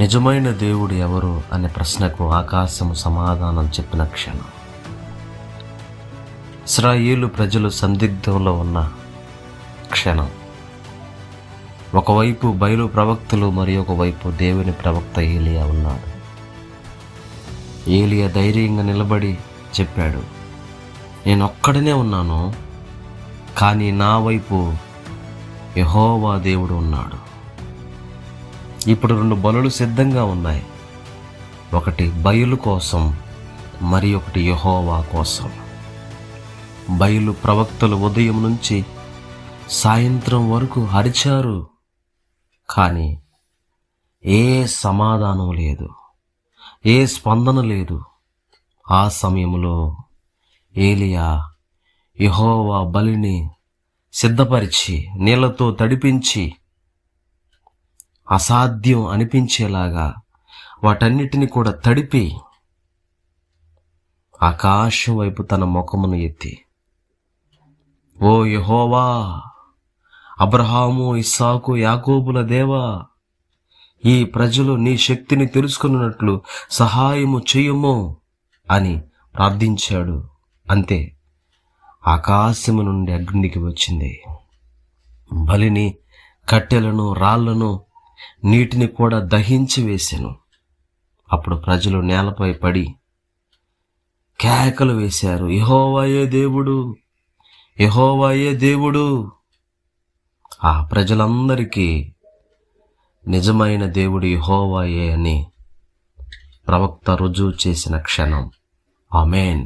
నిజమైన దేవుడు ఎవరు అనే ప్రశ్నకు ఆకాశము సమాధానం చెప్పిన క్షణం. ఇశ్రాయేలు ప్రజలు సందిగ్ధంలో ఉన్న క్షణం. ఒకవైపు బయలు ప్రవక్తలు, మరి ఒకవైపు దేవుని ప్రవక్త ఏలియా ఉన్నాడు. ఏలియా ధైర్యంగా నిలబడి చెప్పాడు, నేనొక్కడనే ఉన్నాను, కానీ నా వైపు యెహోవా దేవుడు ఉన్నాడు. ఇప్పుడు 2 బలులు సిద్ధంగా ఉన్నాయి. ఒకటి బయలు కోసం, మరి ఒకటి యెహోవా కోసం. బయలు ప్రవక్తలు ఉదయం నుంచి సాయంత్రం వరకు అరిచారు, కానీ ఏ సమాధానం లేదు, ఏ స్పందన లేదు. ఆ సమయంలో ఏలియా యెహోవా బలిని సిద్ధపరిచి నీళ్లతో తడిపించి అసాధ్యం అనిపించేలాగా వాటన్నిటిని కూడా తడిపి ఆకాశం వైపు తన ముఖమును ఎత్తి, ఓ యెహోవా, అబ్రహాము, ఇస్సాకు, యాకోబుల దేవా, ఈ ప్రజలు నీ శక్తిని తెలుసుకున్నట్లు సహాయము చెయ్యము అని ప్రార్థించాడు. అంతే, ఆకాశము నుండి అగ్నికి వచ్చింది. బలిని, కట్టెలను, రాళ్లను, నీటిని కూడా దహించి వేసెను. అప్పుడు ప్రజలు నేలపై పడి కేకలు వేశారు, యెహోవాయే దేవుడు, యెహోవాయే దేవుడు. ఆ ప్రజలందరికీ నిజమైన దేవుడు యెహోవాయే అని ప్రవక్త రుజువు చేసిన క్షణం. ఆమేన్.